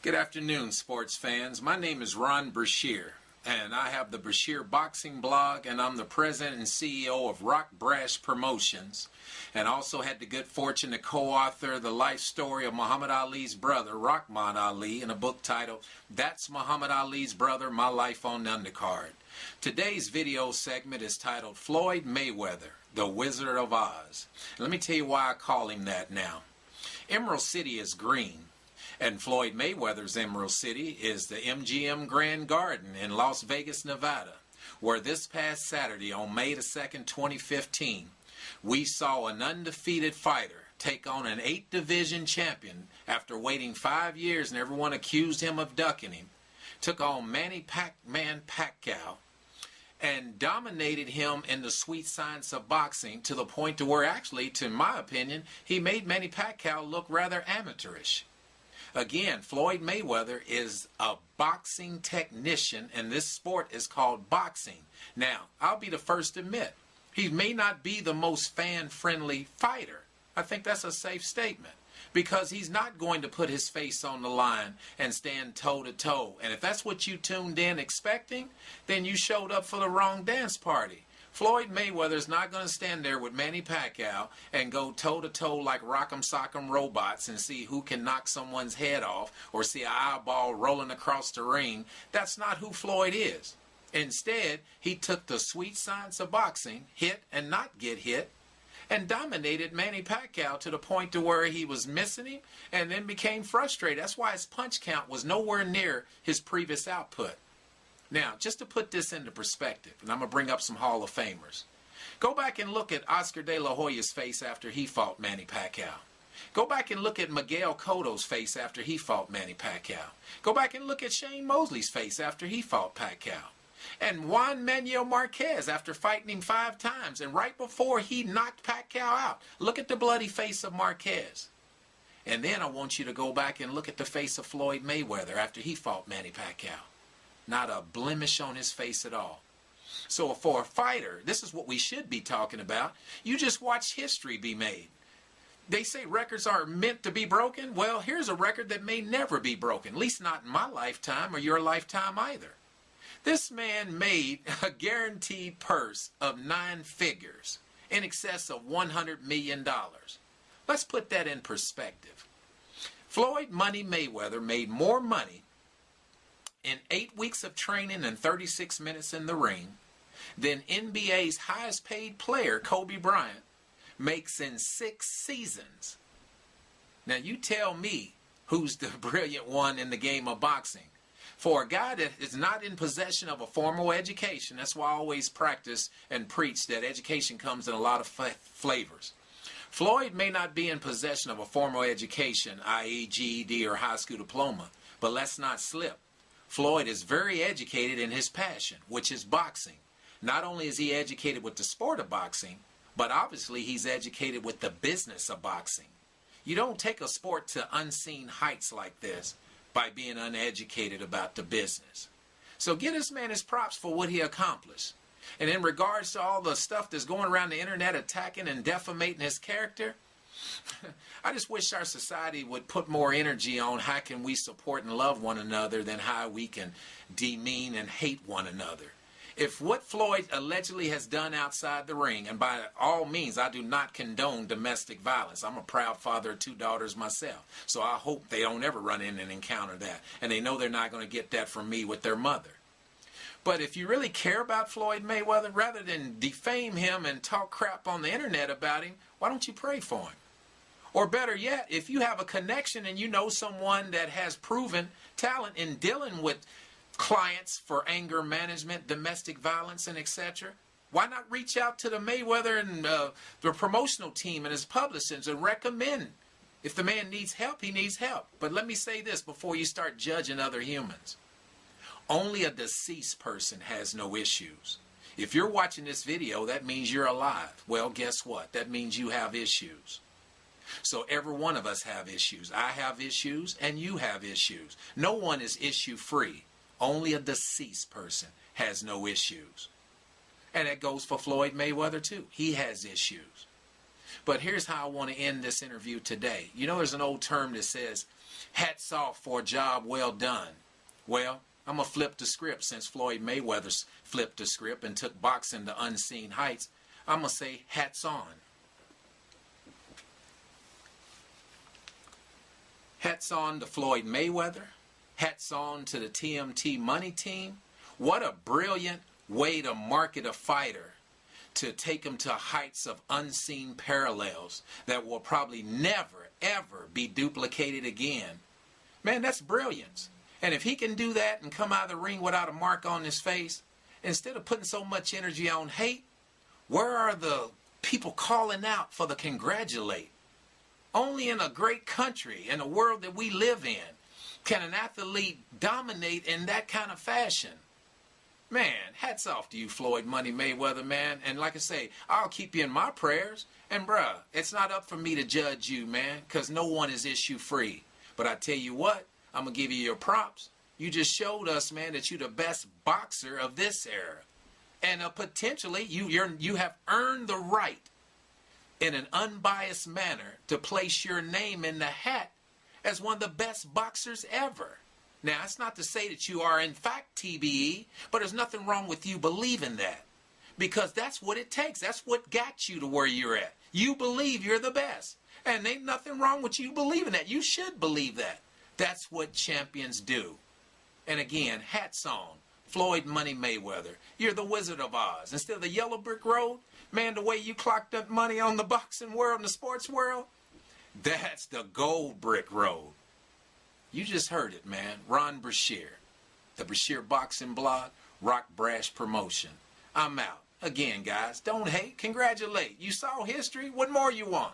Good afternoon, sports fans. My name is Ron Brashear, and I have the Brashear Boxing blog, and I'm the president and CEO of RockBrash Promotions, and also had the good fortune to co-author the life story of Muhammad Ali's brother, Rahman Ali, in a book titled, That's Muhammad Ali's Brother, My Life on the Undercard. Today's video segment is titled Floyd Mayweather, the Wizard of Oz. Let me tell you why I call him that now. Emerald City is green. And Floyd Mayweather's Emerald City is the MGM Grand Garden in Las Vegas, Nevada, where this past Saturday on May the 2nd, 2015, we saw an undefeated fighter take on an 8th division champion after waiting 5 years and everyone accused him of ducking him. Took on Manny Pacquiao and dominated him in the sweet science of boxing to the point to where actually, to my opinion, he made Manny Pacquiao look rather amateurish. Again, Floyd Mayweather is a boxing technician, and this sport is called boxing. Now, I'll be the first to admit, he may not be the most fan-friendly fighter. I think that's a safe statement, because he's not going to put his face on the line and stand toe-to-toe. And if that's what you tuned in expecting, then you showed up for the wrong dance party. Floyd Mayweather is not going to stand there with Manny Pacquiao and go toe-to-toe like rock'em sock'em robots and see who can knock someone's head off or see an eyeball rolling across the ring. That's not who Floyd is. Instead, he took the sweet science of boxing, hit and not get hit, and dominated Manny Pacquiao to the point to where he was missing him and then became frustrated. That's why his punch count was nowhere near his previous output. Now, just to put this into perspective, and I'm going to bring up some Hall of Famers. Go back and look at Oscar De La Hoya's face after he fought Manny Pacquiao. Go back and look at Miguel Cotto's face after he fought Manny Pacquiao. Go back and look at Shane Mosley's face after he fought Pacquiao. And Juan Manuel Marquez after fighting him 5 times and right before he knocked Pacquiao out. Look at the bloody face of Marquez. And then I want you to go back and look at the face of Floyd Mayweather after he fought Manny Pacquiao. Not a blemish on his face at all. So for a fighter, this is what we should be talking about. You just watch history be made. They say records are meant to be broken. Well, here's a record that may never be broken, at least not in my lifetime or your lifetime either. This man made a guaranteed purse of 9 figures, in excess of $100 million. Let's put that in perspective. Floyd Money Mayweather made more money in 8 weeks of training and 36 minutes in the ring than NBA's highest paid player, Kobe Bryant, makes in 6 seasons. Now you tell me who's the brilliant one in the game of boxing. For a guy that is not in possession of a formal education, that's why I always practice and preach that education comes in a lot of flavors. Floyd may not be in possession of a formal education, i.e. GED or high school diploma, but let's not slip. Floyd is very educated in his passion, which is boxing. Not only is he educated with the sport of boxing, but obviously he's educated with the business of boxing. You don't take a sport to unseen heights like this by being uneducated about the business. So give this man his props for what he accomplished. And in regards to all the stuff that's going around the internet attacking and defamating his character, I just wish our society would put more energy on how can we support and love one another than how we can demean and hate one another. If what Floyd allegedly has done outside the ring, and by all means I do not condone domestic violence. I'm a proud father of 2 daughters myself. So I hope they don't ever run in and encounter that. And they know they're not going to get that from me with their mother. But if you really care about Floyd Mayweather, rather than defame him and talk crap on the internet about him, why don't you pray for him? Or better yet, if you have a connection and you know someone that has proven talent in dealing with clients for anger management, domestic violence, and etc., why not reach out to the Mayweather and the promotional team and his publishers and recommend? If the man needs help, he needs help. But let me say this before you start judging other humans. Only a deceased person has no issues. If you're watching this video, that means you're alive. Well, guess what? That means you have issues. So every one of us have issues. I have issues and you have issues. No one is issue free. Only a deceased person has no issues. And that goes for Floyd Mayweather too. He has issues. But here's how I want to end this interview today. You know, there's an old term that says, hats off for a job well done. Well, I'm going to flip the script since Floyd Mayweather's flipped the script and took boxing to unseen heights. I'm going to say hats on. Hats on to Floyd Mayweather. Hats on to the TMT Money team. What a brilliant way to market a fighter, to take him to heights of unseen parallels that will probably never, ever be duplicated again. Man, that's brilliance. And if he can do that and come out of the ring without a mark on his face, instead of putting so much energy on hate, where are the people calling out for the congratulate? Only in a great country, in a world that we live in, can an athlete dominate in that kind of fashion. Man, hats off to you, Floyd Money Mayweather, man. And like I say, I'll keep you in my prayers. And bruh, it's not up for me to judge you, man, because no one is issue free. But I tell you what, I'm going to give you your props. You just showed us, man, that you're the best boxer of this era. And potentially, you have earned the right in an unbiased manner to place your name in the hat as one of the best boxers ever. Now, it's not to say that you are in fact TBE, but there's nothing wrong with you believing that. Because that's what it takes. That's what got you to where you're at. You believe you're the best. And ain't nothing wrong with you believing that. You should believe that. That's what champions do. And again, hats on. Floyd Money Mayweather. You're the Wizard of Oz. Instead of the yellow brick road, man, the way you clocked up money on the boxing world and the sports world, that's the gold brick road. You just heard it, man. Ron Brashear, the Brashear Boxing Blog, RockBrash Promotion. I'm out. Again, guys, don't hate, congratulate. You saw history. What more you want?